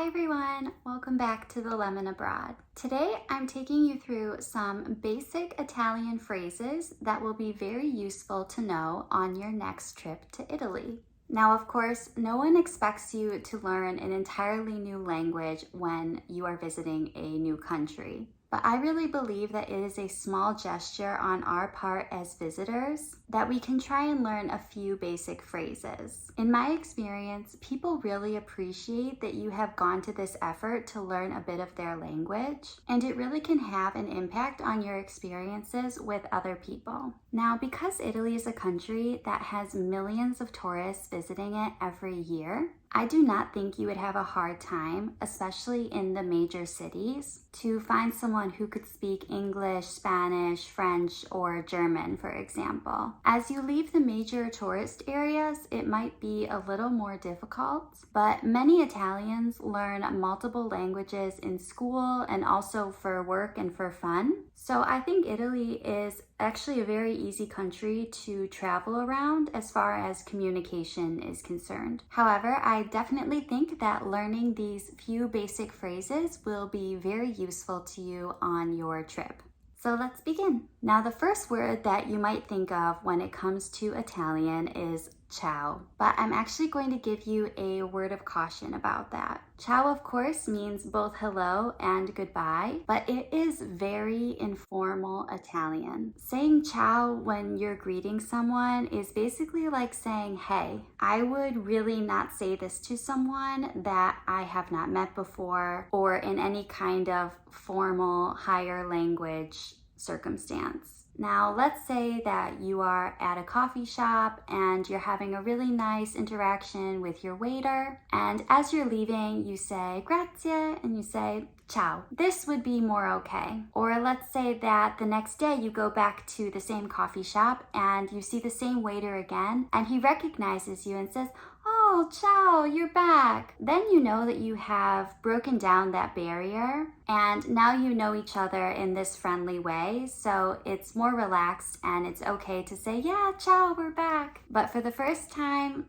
Hi everyone, welcome back to The Lemon Abroad. Today I'm taking you through some basic Italian phrases that will be very useful to know on your next trip to Italy. Now, of course, no one expects you to learn an entirely new language when you are visiting a new country. But I really believe that it is a small gesture on our part as visitors that we can try and learn a few basic phrases. In my experience, people really appreciate that you have gone to this effort to learn a bit of their language, and it really can have an impact on your experiences with other people. Now, because Italy is a country that has millions of tourists visiting it every year, I do not think you would have a hard time, especially in the major cities, to find someone who could speak English, Spanish, French, or German, for example. As you leave the major tourist areas, it might be a little more difficult, but many Italians learn multiple languages in school and also for work and for fun. So I think Italy is actually a very easy country to travel around as far as communication is concerned. However, I definitely think that learning these few basic phrases will be very useful to you on your trip. So let's begin. Now, the first word that you might think of when it comes to Italian is ciao, but I'm actually going to give you a word of caution about that. Ciao, of course, means both hello and goodbye, but it is very informal Italian. Saying ciao when you're greeting someone is basically like saying hey. I would really not say this to someone that I have not met before or in any kind of formal higher language circumstance. Now, let's say that you are at a coffee shop and you're having a really nice interaction with your waiter, and as you're leaving, you say grazie and you say ciao. This would be more okay. Or let's say that the next day you go back to the same coffee shop and you see the same waiter again, and he recognizes you and says, "Oh, ciao, you're back." Then you know that you have broken down that barrier and now you know each other in this friendly way. So it's more relaxed and it's okay to say, "Yeah, ciao, we're back." But for the first time,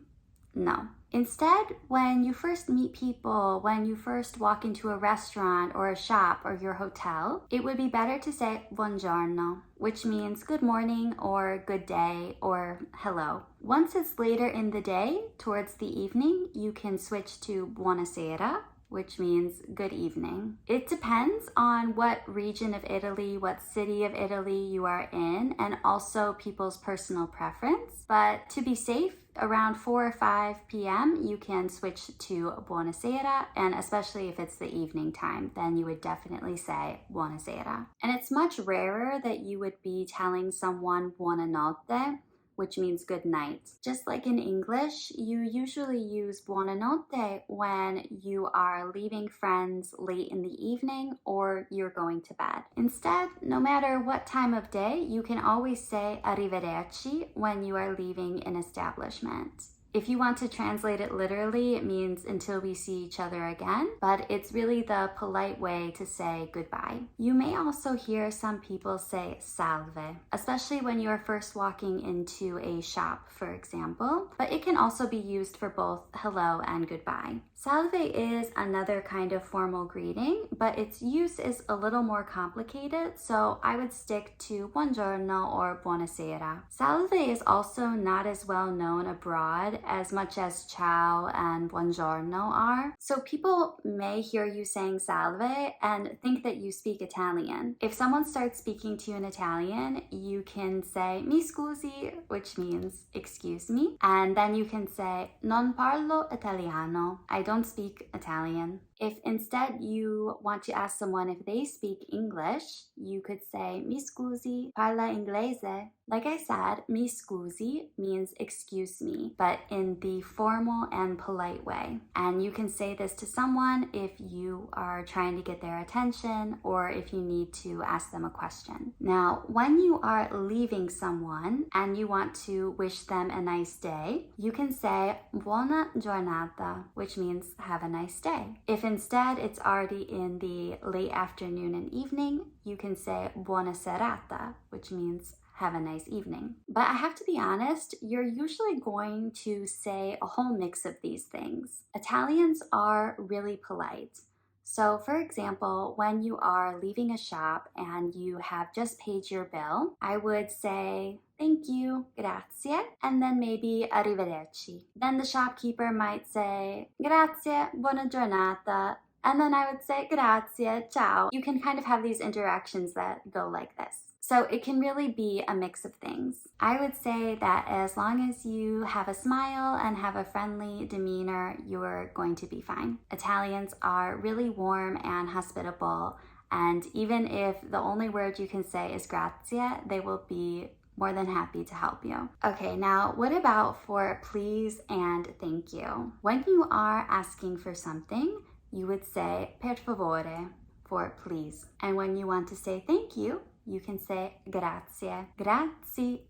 no. Instead, when you first meet people, when you first walk into a restaurant or a shop or your hotel, it would be better to say buongiorno, which means good morning or good day or hello. Once it's later in the day, towards the evening, you can switch to buonasera, which means good evening. It depends on what region of Italy, what city of Italy you are in, and also people's personal preference. But to be safe, around 4 or 5 p.m., you can switch to buonasera, and especially if it's the evening time, then you would definitely say buonasera. And it's much rarer that you would be telling someone buonanotte, which means good night. Just like in English, you usually use buonanotte when you are leaving friends late in the evening or you're going to bed. Instead, no matter what time of day, you can always say arrivederci when you are leaving an establishment. If you want to translate it literally, it means until we see each other again, but it's really the polite way to say goodbye. You may also hear some people say salve, especially when you are first walking into a shop, for example, but it can also be used for both hello and goodbye. Salve is another kind of formal greeting, but its use is a little more complicated, so I would stick to buongiorno or buonasera. Salve is also not as well known abroad as much as ciao and buongiorno are. So people may hear you saying salve and think that you speak Italian. If someone starts speaking to you in Italian, you can say mi scusi, which means excuse me, and then you can say non parlo italiano. I don't speak Italian. If instead you want to ask someone if they speak English, you could say mi scusi, parla inglese. Like I said, mi scusi means excuse me, but in the formal and polite way. And you can say this to someone if you are trying to get their attention or if you need to ask them a question. Now, when you are leaving someone and you want to wish them a nice day, you can say buona giornata, which means have a nice day. If instead it's already in the late afternoon and evening, you can say buona serata, which means have a nice evening. But I have to be honest, you're usually going to say a whole mix of these things. Italians are really polite. So for example, when you are leaving a shop and you have just paid your bill, I would say, thank you, grazie, and then maybe arrivederci. Then the shopkeeper might say, grazie, buona giornata, and then I would say, grazie, ciao. You can kind of have these interactions that go like this. So it can really be a mix of things. I would say that as long as you have a smile and have a friendly demeanor, you're going to be fine. Italians are really warm and hospitable, and even if the only word you can say is grazie, they will be more than happy to help you. Okay, now what about for please and thank you? When you are asking for something, you would say per favore for please. And when you want to say thank you, you can say grazie, grazie.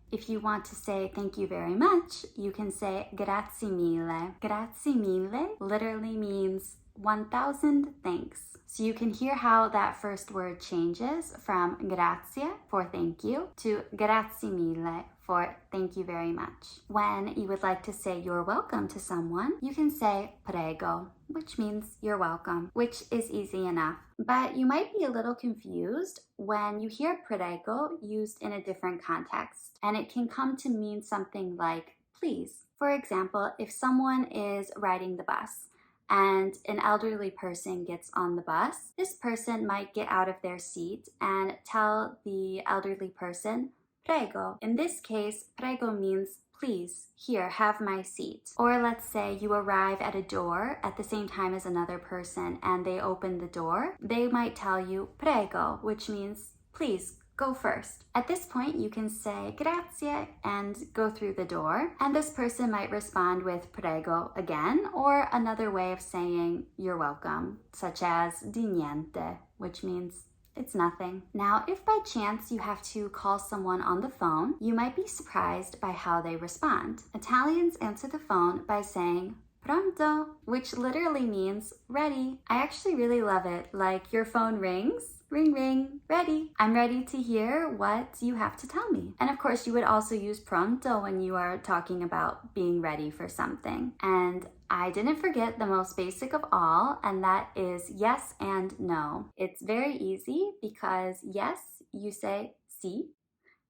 If you want to say thank you very much, you can say grazie mille. Grazie mille literally means 1,000 thanks. So you can hear how that first word changes from grazie for thank you to grazie mille for thank you very much. When you would like to say you're welcome to someone, you can say prego, which means you're welcome, which is easy enough. But you might be a little confused when you hear prego used in a different context, and it can come to mean something like please. For example, if someone is riding the bus and an elderly person gets on the bus, this person might get out of their seat and tell the elderly person, prego. In this case, prego means please, here, have my seat. Or let's say you arrive at a door at the same time as another person and they open the door. They might tell you prego, which means please, go first. At this point, you can say grazie and go through the door, and this person might respond with prego again, or another way of saying you're welcome, such as di niente, which means it's nothing. Now, if by chance you have to call someone on the phone, you might be surprised by how they respond. Italians answer the phone by saying pronto, which literally means ready. I actually really love it. Like your phone rings, ring ring, ready. I'm ready to hear what you have to tell me. And of course, you would also use pronto when you are talking about being ready for something. And I didn't forget the most basic of all, and that is yes and no. It's very easy because yes, you say sí,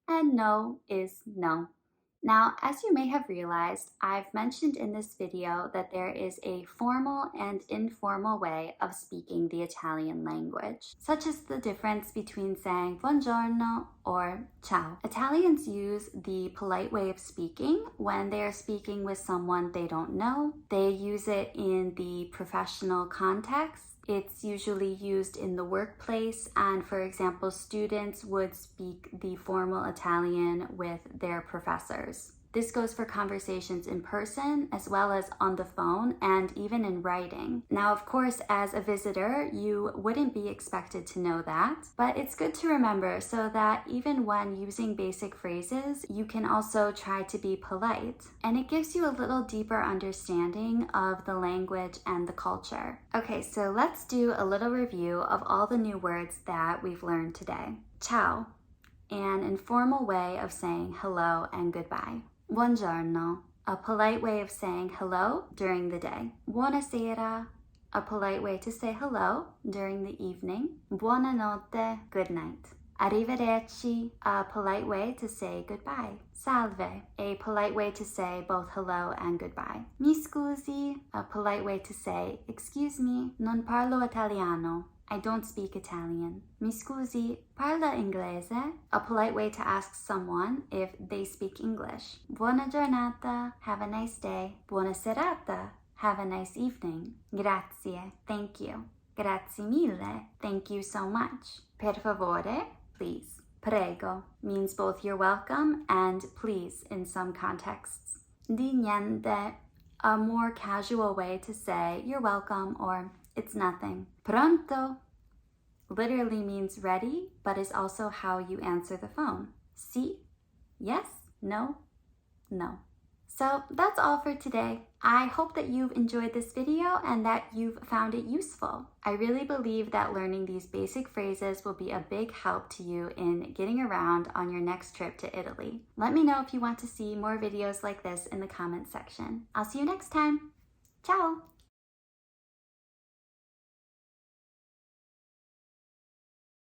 and no is no. Now, as you may have realized, I've mentioned in this video that there is a formal and informal way of speaking the Italian language, such as the difference between saying buongiorno or ciao. Italians use the polite way of speaking when they are speaking with someone they don't know. They use it in the professional context. It's usually used in the workplace, and for example, students would speak the formal Italian with their professors. This goes for conversations in person as well as on the phone and even in writing. Now, of course, as a visitor, you wouldn't be expected to know that, but it's good to remember so that even when using basic phrases, you can also try to be polite. And it gives you a little deeper understanding of the language and the culture. Okay, so let's do a little review of all the new words that we've learned today. Ciao, an informal way of saying hello and goodbye. Buongiorno, a polite way of saying hello during the day. Buonasera, a polite way to say hello during the evening. Buonanotte, good night. Arrivederci, a polite way to say goodbye. Salve, a polite way to say both hello and goodbye. Mi scusi, a polite way to say excuse me, non parlo italiano. I don't speak Italian. Mi scusi, parla inglese? A polite way to ask someone if they speak English. Buona giornata, have a nice day. Buona serata, have a nice evening. Grazie, thank you. Grazie mille, thank you so much. Per favore, please. Prego means both you're welcome and please in some contexts. Di niente, a more casual way to say you're welcome or it's nothing. Pronto literally means ready, but is also how you answer the phone. Sí, yes, no, no. So that's all for today. I hope that you've enjoyed this video and that you've found it useful. I really believe that learning these basic phrases will be a big help to you in getting around on your next trip to Italy. Let me know if you want to see more videos like this in the comments section. I'll see you next time. Ciao!